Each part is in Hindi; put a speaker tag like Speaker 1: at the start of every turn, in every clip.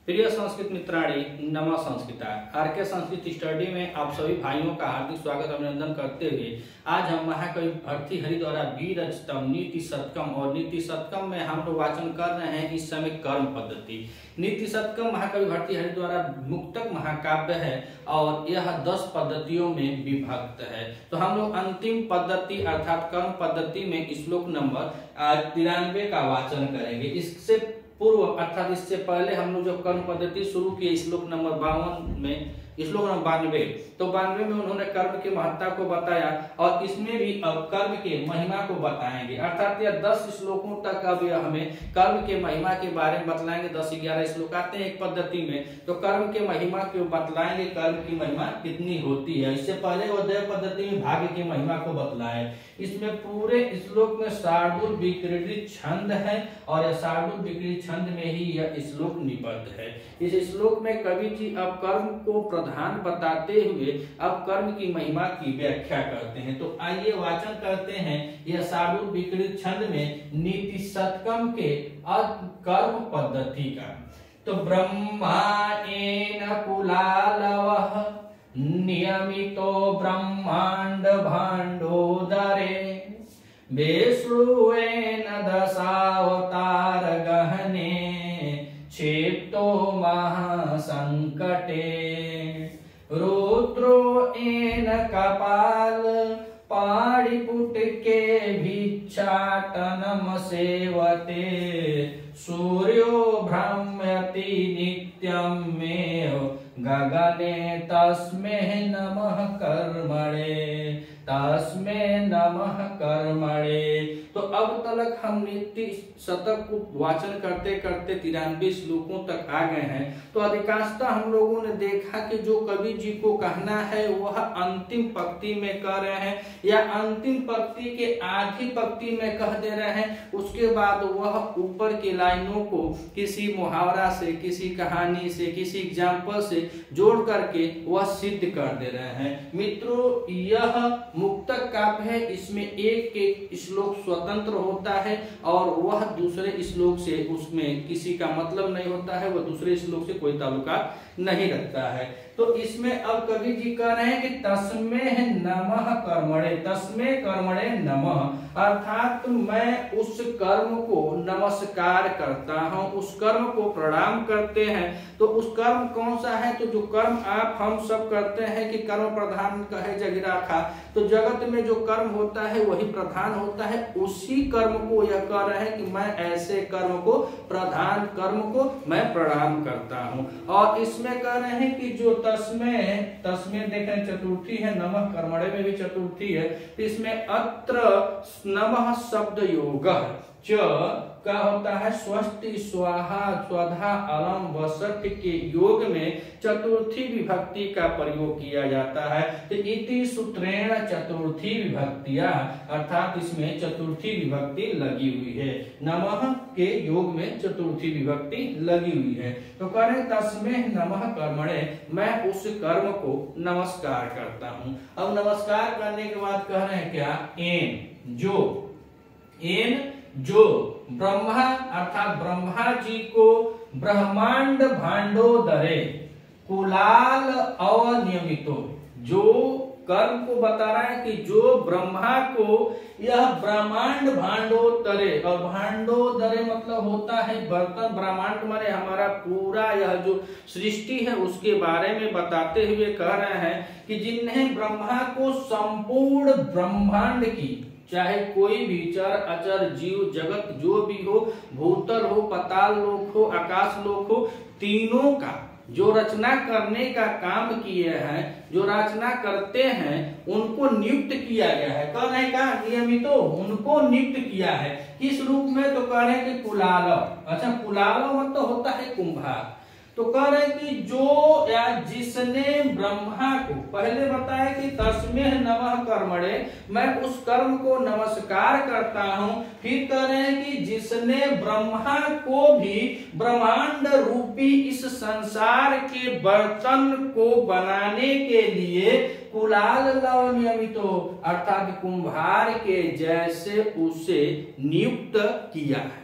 Speaker 1: प्रिय संस्कृत मित्राणी, नमः संस्कृता। आरके संस्कृत स्टडी में आप सभी भाइयों का हार्दिक स्वागत अभिनंदन करते हुए आज हम महाकवि भर्तृहरि द्वारा वीर रचितम नीति शतकम और नीति शतकम में हम लोग वाचन कर रहे हैं इस समय कर्म पद्धति। नीति शतकम महाकवि भर्तृहरि द्वारा मुक्तक महाकाव्य है और यह 10 पद्धतियों में विभक्त है। तो हम लोग अंतिम पद्धति अर्थात कर्म पद्धति में श्लोक नंबर 93 का वाचन करेंगे। इससे पूर्व अर्थात इससे पहले हम लोग जो कर्म पद्धति शुरू की श्लोक नंबर 52 में, श्लोक नंबर 92, तो 92 में उन्होंने कर्म की महत्ता को बताया और इसमें भी अब कर्म के महिमा को बताएंगे। अर्थात यह 10 श्लोकों तक अब हमें कर्म के महिमा के बारे में बतलाएंगे। 10-11 श्लोक आते हैं एक पद्धति में, तो कर्म के महिमा को बतलाएंगे, कर्म की महिमा कितनी होती है। इससे पहले अध्याय पद्धति में भाग्य की महिमा को बतलाए। इसमें पूरे श्लोक में शार्दूल विक्रीडित छंद है और यह शार्दूल विक्रीडित छंद में ही यह श्लोक निबद्ध है। इस श्लोक में कवि जी अब कर्म को प्रधान बताते हुए अब कर्म की महिमा की व्याख्या करते हैं। तो आइए वाचन करते हैं यह शार्दूल विक्रीडित छंद में नीति शतकम के कर्म पद्धति का। तो ब्रह्मा एन कुलालवः नियमितो ब्रह्मांड भांडोदरे बेश्रुवेन दशावतार गहने क्षेप्तो महासंकटे रुद्रो एन कपाल पाणिपुट के भिक्षाटनम सेवते सूर्यो भ्रमयति नित्यं मेव गगने तस्मै नमः कर्मणे। तो अब तक हम नीति शतक को वाचन करते करते 93 श्लोकों तक आ गए हैं। तो अधिकांशतः हम लोगों ने देखा कि जो कवि जी को कहना है वह अंतिम पंक्ति में कह रहे हैं या अंतिम पंक्ति के आधी पंक्ति में कह दे रहे हैं। उसके बाद वह ऊपर की लाइनों को किसी मुहावरा से, किसी कहानी से, किसी एग्जाम्पल से जोड़ करके वह सिद्ध कर दे रहे हैं। मित्रों, यह मुक्तक काव्य है, इसमें एक एक श्लोक स्वतंत्र होता है और वह दूसरे श्लोक से उसमें किसी का मतलब नहीं होता है, वह दूसरे श्लोक से कोई ताल्लुकात नहीं रखता है। तो इसमें अब कवि जी कह रहे हैं कि तस्मै नमः कर्मणे, तस्मै कर्मणे नमः, अर्थात मैं उस कर्म को नमस्कार करता हूं, उस कर्म को प्रणाम करते हैं। तो उस कर्म कौन सा है? तो जो कर्म आप हम सब करते हैं कि कर्म प्रधान कहे जगिरा खा, तो जगत में जो कर्म होता है वही प्रधान होता है। उसी कर्म को यह कह रहे हैं कि मैं ऐसे कर्म को, प्रधान कर्म को मैं प्रणाम करता हूं। और इसमें कह रहे हैं कि जो तस्मै देखें चतुर्थी है, नमः कर्मणे में भी चतुर्थी है। तो इसमें अत्र नमः शब्द योग च का होता है स्वस्ति स्वाहा स्वधा अलम वसत के योग में चतुर्थी विभक्ति का प्रयोग किया जाता है। तो इति सूत्रेण चतुर्थी विभक्तिया, अर्थात इसमें चतुर्थी विभक्ति लगी हुई है। नमः के योग में चतुर्थी विभक्ति लगी हुई है। तो कह रहे तस्मै नमः कर्मणे, मैं उस कर्म को नमस्कार करता हूं। अब नमस्कार करने के बाद कह रहे हैं क्या? एन जो ब्रह्मा अर्थात ब्रह्मा जी को ब्रह्मांड भांडोदरे कुलाल अवनियमितो, जो कर्म को बता रहा है कि जो ब्रह्मा को यह ब्रह्मांड भांडोदरे, और भांडोदरे मतलब होता है बर्तन, ब्रह्मांड माने हमारा पूरा यह जो सृष्टि है उसके बारे में बताते हुए कह रहे हैं कि जिन्हें ब्रह्मा को संपूर्ण ब्रह्मांड की, चाहे कोई भी चर अचर जीव जगत जो भी हो, भूतल हो, पाताल लोक हो, आकाश लोक हो, तीनों का जो रचना करने का काम किए हैं, जो रचना करते हैं, उनको नियुक्त किया गया है। कह रहे का नियमितो, उनको नियुक्त किया है। किस रूप में? तो कह रहे हैं कि कुलालव। अच्छा, कुलालव मतलब होता है कुंभार। तो कह रहे कि जो या जिसने ब्रह्मा को, पहले बताया कि तस्मै नमः कर्मणे, मैं उस कर्म को नमस्कार करता हूं। फिर कह रहे हैं कि जिसने ब्रह्मा को भी ब्रह्मांड रूपी इस संसार के बर्तन को बनाने के लिए कुलाल लव नियमितो, अर्थात कुंभार के जैसे उसे नियुक्त किया है।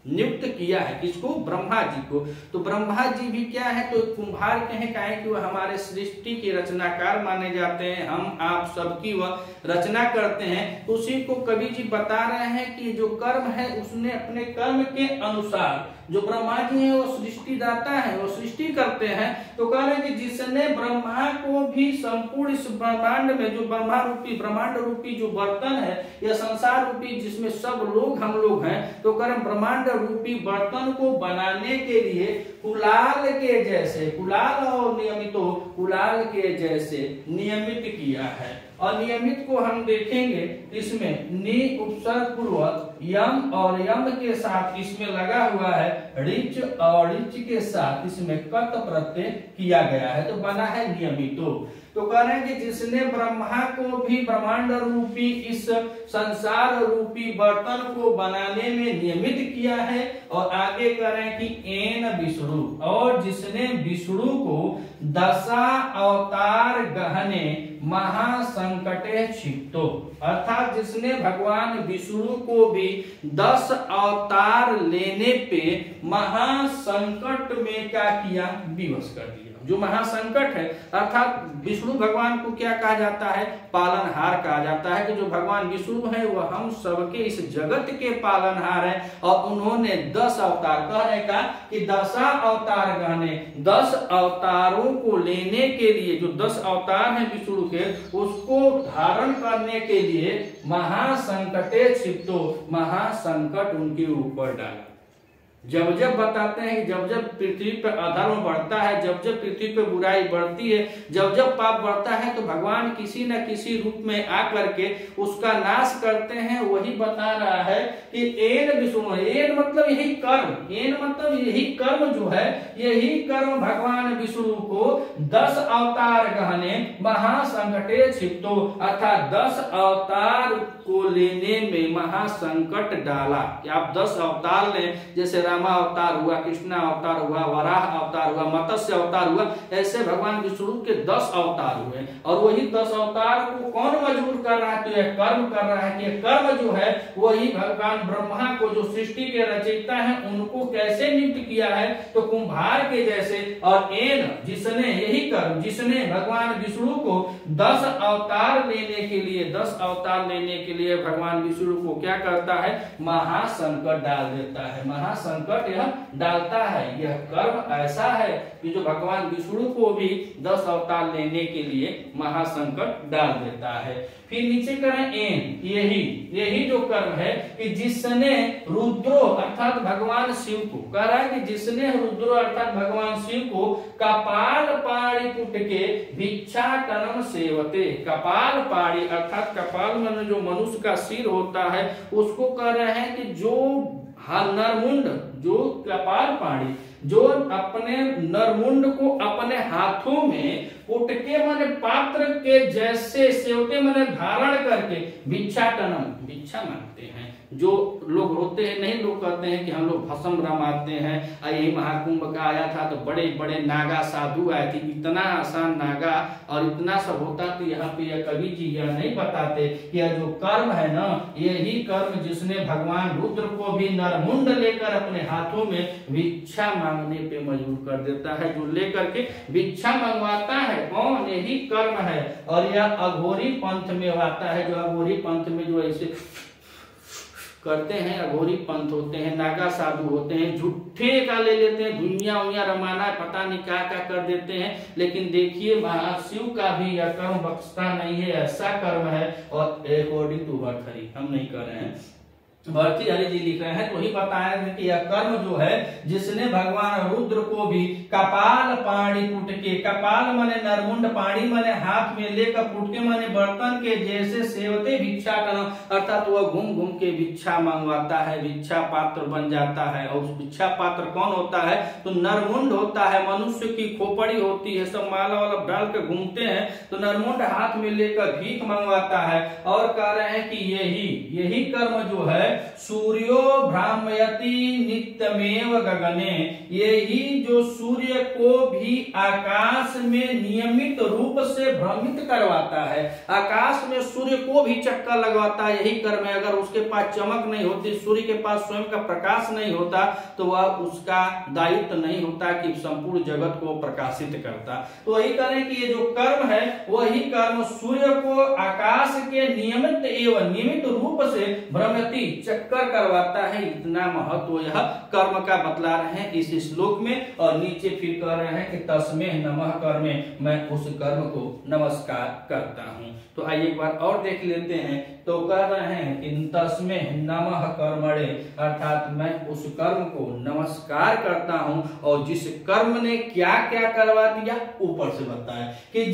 Speaker 1: नियुक्त किया है। किसको? ब्रह्मा जी को। तो ब्रह्मा जी भी क्या है? तो कुम्हार कहें कि वह हमारे सृष्टि के रचनाकार माने जाते हैं, हम आप सबकी वह रचना करते हैं। तो उसी को कवि जी बता रहे हैं कि जो कर्म है उसने अपने कर्म के अनुसार, जो ब्रह्मा जी है वो सृष्टिदाता है, वो सृष्टि करते हैं। तो कह रहे हैं कि जिसने ब्रह्मा को भी संपूर्ण इस ब्रह्मांड में, जो ब्रह्मा रूपी ब्रह्मांड रूपी जो बर्तन है या संसार रूपी जिसमें सब लोग हम लोग हैं, तो कह रहे ब्रह्मांड रूपी बर्तन को बनाने के लिए कुलाल के जैसे, कुलाल और नियमित कुलाल के जैसे नियमित किया है। और नियमित को हम देखेंगे इसमें नि उपसर्ग पूर्वक यम और यम के साथ इसमें लगा हुआ है ऋच और ऋच के साथ इसमें कत प्रत्यय किया गया है, तो बना है नियमितो। तो कह रहे हैं कि जिसने ब्रह्मा को भी ब्रह्मांड रूपी इस संसार रूपी बर्तन को बनाने में नियमित किया है। और आगे कह रहे हैं कि एन विष्णु, और जिसने विष्णु को दशा अवतार गहने महासंकटे क्षिप्तो, अर्थात जिसने भगवान विष्णु को भी 10 अवतार लेने पे महासंकट में क्या किया? विवश कर दिया। जो महासंकट है अर्थात विष्णु भगवान को क्या कहा जाता है? पालनहार कहा जाता है। कि जो भगवान विष्णु है वह हम सबके इस जगत के पालनहार है। और उन्होंने 10 अवतार, कहने का कि 10 अवतार गहने, 10 अवतारों को लेने के लिए, जो 10 अवतार हैं विष्णु के, उसको धारण करने के लिए महासंकटे क्षिप्तो, महासंकट उनके ऊपर डाला। जब जब बताते हैं कि जब जब पृथ्वी पर अधर्म बढ़ता है, जब जब पृथ्वी पर बुराई बढ़ती है, जब जब पाप बढ़ता है, तो भगवान किसी न किसी रूप में आकर के उसका नाश करते हैं। वही बता रहा है कि एन विष्णु, एन मतलब यही कर्म, एन मतलब यही कर्म जो है, यही कर्म भगवान विष्णु को 10 अवतार गहने महासंकटे क्षिप्तो, अर्थात 10 अवतार को लेने में महासंकट डाला। कि आप 10 अवतार लें, जैसे रामा अवतार हुआ, कृष्णा अवतार हुआ, वराह अवतार हुआ, मत्स्य अवतार हुआ, ऐसे भगवान विष्णु के 10 अवतार हुए। और वही 10 अवतार को कौन मजबूर कर रहा है? तो यह कर्म कर रहा है। कि कर्म जो है वही भगवान ब्रह्मा को, जो सृष्टि के रचयिता है, उनको कैसे नियुक्त किया है? तो कुम्हार के जैसे। और एन, जिसने, यही कर्म जिसने भगवान विष्णु को 10 अवतार लेने के लिए, 10 अवतार लेने के लिए भगवान विष्णु को क्या करता है? महासंकट डाल देता है, महासंकट यह डालता है। यह कर्म ऐसा है कि जो भगवान विष्णु को भी 10 अवतार लेने के लिए महासंकट डाल देता है। फिर नीचे करें एन, यही जो कर्म है कि जिसने रुद्रो अर्थात भगवान शिव को, कह रहा है कि जिसने रुद्रो अर्थात भगवान शिव को कपाल पाड़ी पुट के भिक्षाटनम सेवते, कपाल पाड़ी अर्थात कपाल में जो मनुष्य का सिर होता है उसको कह रहे हैं कि जो नरमुंड, जो कपाल पाड़ी, जो अपने नरमुंड को अपने हाथों में पुटके माने पात्र के जैसे सेवते माने धारण करके भिक्षाटनम, भिक्षा मांगते हैं। जो लोग होते हैं, नहीं लोग कहते हैं कि हम लोग भस्म रमाते हैं। यही महाकुंभ का आया था तो बड़े बड़े नागा साधु आए थे, इतना आसान नागा और इतना सब होता। तो यहाँ पे यह कवि जी यह नहीं बताते कि यह जो कर्म है ना, यही कर्म जिसने भगवान रुद्र को भी नरमुंड लेकर अपने हाथों में भिक्षा मांगने पे मजबूर कर देता है। जो लेकर के भिक्षा मंगवाता है कौन? यही कर्म है। और यह अघोरी पंथ में आता है। जो अघोरी पंथ में जो ऐसे करते हैं, अघोरी पंथ होते हैं, नागा साधु होते हैं, झूठे का ले लेते हैं, दुनिया उनिया रमाना पता नहीं क्या क्या कर देते हैं। लेकिन देखिए महाशिव का भी यह कर्म बख्शता नहीं है, ऐसा कर्म है। और अकॉर्डिंग टू भर्तृहरि, हम नहीं कर रहे हैं, भर्तृहरि जी लिख रहे हैं। तो ही बताया कि यह कर्म जो है जिसने भगवान रुद्र को भी कपाल पाणी पुटके, कपाल माने नरमुंड, पाणी माने हाथ में लेकर, पुटके माने बर्तन के जैसे सेवते भिक्षाटनम, अर्थात वह घूम घूम के भिक्षा मंगवाता है, भिक्षा पात्र बन जाता है। और उस भिक्षा पात्र कौन होता है? तो नरमुंड होता है, मनुष्य की खोपड़ी होती है, सब माला वाला डाल के घूमते हैं। तो नरमुंड हाथ में लेकर भीख मंगवाता है। और कह रहे हैं कि यही कर्म जो है सूर्यो भ्रामयति नित्यमेव गगने, यही जो सूर्य को भी आकाश में नियमित रूप से भ्रमित करवाता है, आकाश में सूर्य को भी चक्कर लगवाता है, यही कर्म है। अगर उसके पास चमक नहीं होती, सूर्य के पास स्वयं का प्रकाश नहीं होता, तो वह उसका दायित्व नहीं होता कि संपूर्ण जगत को प्रकाशित करता। तो वही करें कि ये जो कर्म है वही कर्म सूर्य को आकाश के नियमित एवं नियमित रूप से भ्रमति चक्कर करवाता है। इतना महत्व यह कर्म का बतला रहे हैं इस श्लोक में। और नीचे फिर कह रहे हैं कि तस्मै नमः कर्मे, मैं उस कर्म को नमस्कार करता हूं। तो आइए एक बार और देख लेते हैं। तो कह रहे हैं कि तस्मै नमः कर्मणे, अर्थात मैं उस कर्म को नमस्कार करता हूं। और जिस कर्म ने क्या क्या करवा दिया, ऊपर से बताया कि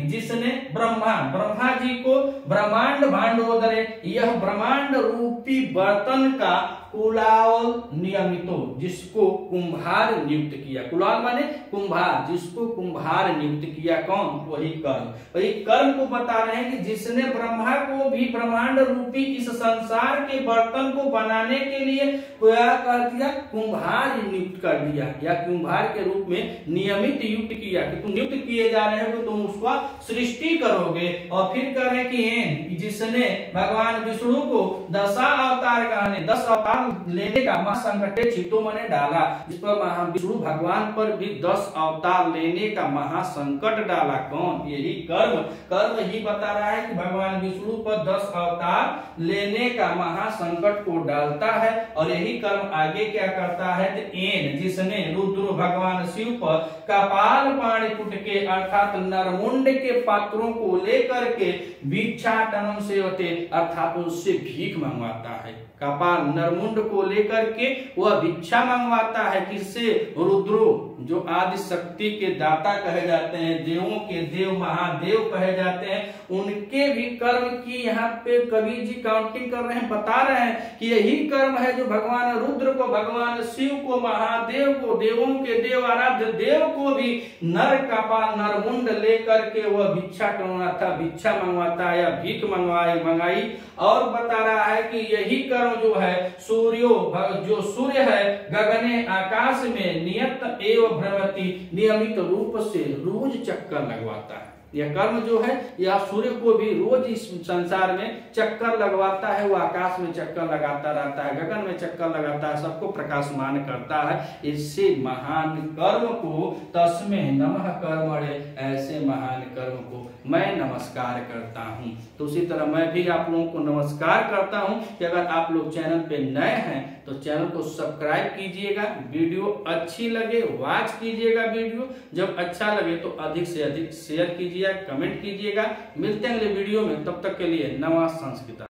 Speaker 1: जिसने ब्रह्मा जी को ब्रह्मांड भांडोदरे, यह ब्रह्मांड रूपी बर्तन का कुलाल नियमितो, जिसको कुंभार नियुक्त किया। कुलाल माने कुंभार, जिसको कुंभार नियुक्त किया। कौन? वही कर्म। वही कर्म को बता रहे हैं कि जिसने ब्रह्मा को भी ब्रह्मांड रूपी इस संसार के बर्तन को बनाने के लिए क्या कर दिया? कुंभार नियुक्त कर दिया, या कुंभार के रूप में नियमित युक्त किया कि तुम नियुक्त किए जा रहे हो तो तुम उसका सृष्टि करोगे। और फिर कह रहे कि जिसने भगवान विष्णु को 10 अवतार कहने 10 अवतार लेने का महासंकटे चित्तों में डाला, जिस पर विष्णु भगवान पर भी 10 अवतार लेने का महासंकट डाला। कौन? यही कर्म ही बता रहा है कि भगवान विष्णु पर 10 अवतार लेने का महासंकट को डालता है। और यही कर्म आगे क्या करता है? जिसने रुद्र भगवान शिव पर कपाल पाणिपुट के अर्थात नरमुंड के पात्रों को लेकर के भिक्षाटनम से होते, अर्थात उससे भीख मंगवाता है। कपाल नरमुंड को लेकर के वह भिक्षा मंगवाता है। किससे? रुद्रो, जो आदि शक्ति के दाता कहे जाते हैं, देवों के देव, महादेव कहे जाते हैं, उनके भी कर्म की यहाँ पे कबीर जी काउंटिंग कर रहे हैं, बता रहे हैं कि यही कर्म है जो भगवान रुद्र को, भगवान शिव को, महादेव को, देवों के देव, आराध्य देव को भी नर कपाल नरमुंड लेकर के वह भिक्षा करवाता, भिक्षा मंगवाता या भीख मंगाई। और बता रहा है कि यही कर्म जो है जो सूर्य है गगने आकाश में नियत एवं भ्रमति, नियमित रूप से रोज चक्कर लगवाता है। यह कर्म जो है यह सूर्य को भी रोज इस संसार में चक्कर लगवाता है। वो आकाश में चक्कर लगाता रहता है, गगन में चक्कर लगाता है, सबको प्रकाशमान करता है। इससे महान कर्म को तस्मै नमः कर्मणे, ऐसे महान कर्म को मैं नमस्कार करता हूं। तो उसी तरह मैं भी आप लोगों को नमस्कार करता हूं कि अगर आप लोग चैनल पे नए हैं तो चैनल को सब्सक्राइब कीजिएगा, वीडियो अच्छी लगे वॉच कीजिएगा, वीडियो जब अच्छा लगे तो अधिक से अधिक शेयर कीजिए, कमेंट कीजिएगा। मिलते हैं अगले वीडियो में, तब तक के लिए नमः संस्कृता।